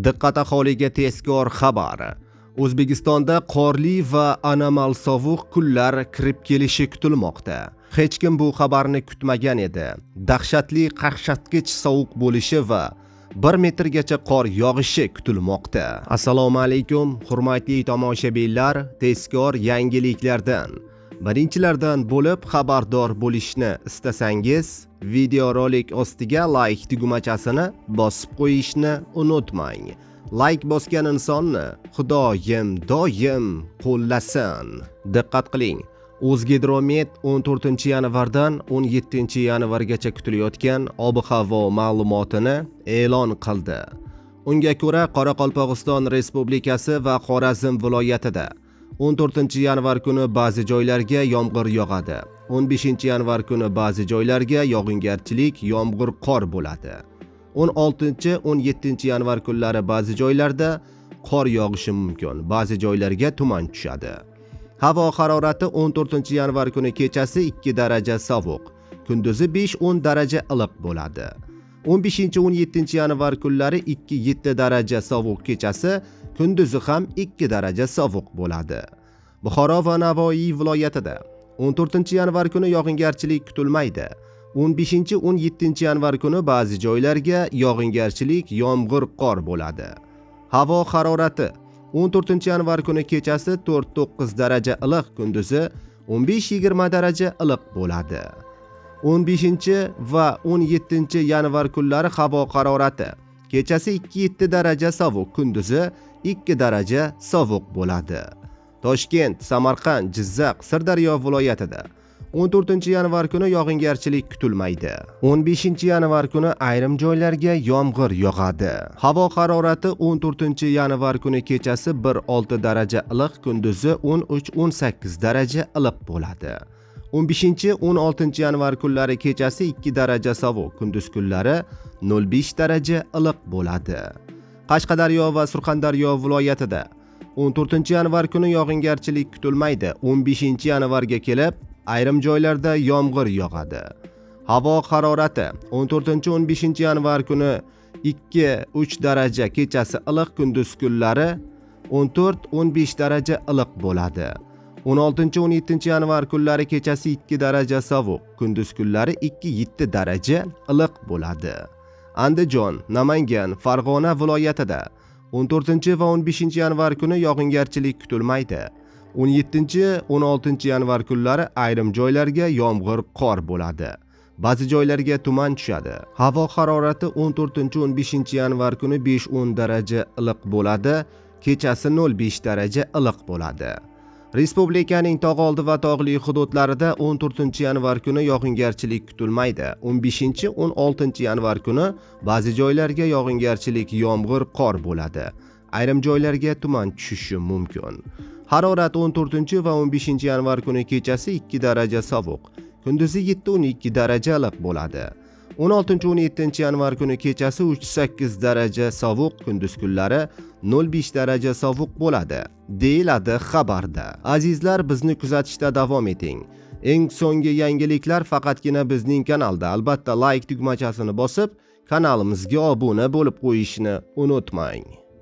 Diqqat aholiga tezkor xabar. O'zbekistonda qorli va anomal sovuq kunlar kirib kelishi kutilmoqda. Hech kim bu xabarni kutmagan edi. Dahshatli qaqshatqich sovuq bo'lishi va 1 metrgacha qor yog'ishi kutilmoqda. Assalomu alaykum, hurmatli tomoshabinlar, tezkor yangiliklardan birinchilardan bo'lib xabardor bo'lishni istasangiz, videorolik ostiga like tugmachasini bosib qo'yishni unutmang. Like bosgan insonni Xudoyim doim qo'llasin. Diqqat qiling. O'zgidromet 14-yanvardan 17-yanvargacha kutilayotgan ob-havo ma'lumotini e'lon qildi. Unga ko'ra, Qoraqalpog'iston Respublikasi va Xorazm viloyatida 14-yanvar kuni ba'zi joylarga yomg'ir yog'adi. 15-yanvar kuni ba'zi joylarga yog'ingarchilik, yomg'ir, qor bo'ladi. 16-17-yanvar kunlari ba'zi joylarda qor yog'ishi mumkin. Ba'zi joylarga tuman tushadi. Havo harorati 14-yanvar kuni kechasi 2 daraja sovuq, kunduzi 5-10 daraja iliq bo'ladi. 15-17-yanvar kunlari 2-7 daraja sovuq, kechasi kunduzi ham 2 daraja sovuq bo'ladi. Buxoro va Navoiy viloyatida 14-yanvar kuni yog'ingarchilik kutilmaydi. 15-17-yanvar kuni ba'zi joylarga yog'ingarchilik, yomg'ir, qor bo'ladi. Havo harorati 14-yanvar kuni kechasi 4-9 daraja iliq, kunduzi 15-20 daraja iliq bo'ladi. 15 va 17-yanvar kunlari havo harorati kechasi 2-7 daraja sovuq, kunduzi 2 daraja sovuq bo'ladi. Toshkent, Samarqand, Jizzax, Sirdaryo viloyatida 14-yanvar kuni yog'ingarchilik kutilmaydi. 15-yanvar kuni ayrim joylarga yomg'ir yog'adi. Havo harorati 14-yanvar kuni kechasi 1-6 daraja iliq, kunduzi 13-18 daraja iliq bo'ladi. 15-16-yanvar kunlari kechasi 2 daraja sovuq, kunduz kunlari 0-5 daraja iliq bo'ladi. Qashqadaryo va Surxondaryo viloyatida 14-yanvar kuni yog'ingarchilik kutilmaydi. 15-yanvarga kelib ayrim joylarda yomg'ir yog'adi. Havo harorati 14-15-yanvar kuni 2-3 daraja, kechasi iliq, kunduz kunlari 14-15 daraja iliq bo'ladi. 16-17-yanvar kunlari kechasi 2 daraja sovuq, kunduz kunlari 2-7 daraja iliq bo'ladi. Andijon, Namangan, Farg'ona viloyatida 14 va 15-yanvar kuni yog'ingarchilik kutilmaydi. 17-16-yanvar kunlari ayrim joylarga yomg'ir, qor bo'ladi. Ba'zi joylarga tuman tushadi. Havo harorati 14-15-yanvar kuni 5-10 daraja iliq bo'ladi, kechasi 0-5 daraja iliq bo'ladi. Respublikaning tog'oldi va tog'li hududlarida 14-yanvar kuni yog'ingarchilik kutilmaydi. 15-16-yanvar kuni ba'zi joylarga yog'ingarchilik, yomg'ir, qor bo'ladi. Ayrim joylarga tuman tushishi mumkin. Harorat 14 va 15-yanvar kuni kechasi 2 daraja sovuq, kunduzi 7-12 daraja iliq bo'ladi. 16-17-yanvar kuni kechasi 3-8 daraja sovuq, kunduz kunlari 0-5 daraja sovuq bo'ladi, deyiladi xabarda. Azizlar, bizni kuzatishda davom eting. Eng so'nggi yangiliklar faqatgina bizning kanalda. Albatta like tugmachasini bosib, kanalimizga obuna bo'lib qo'yishni unutmang.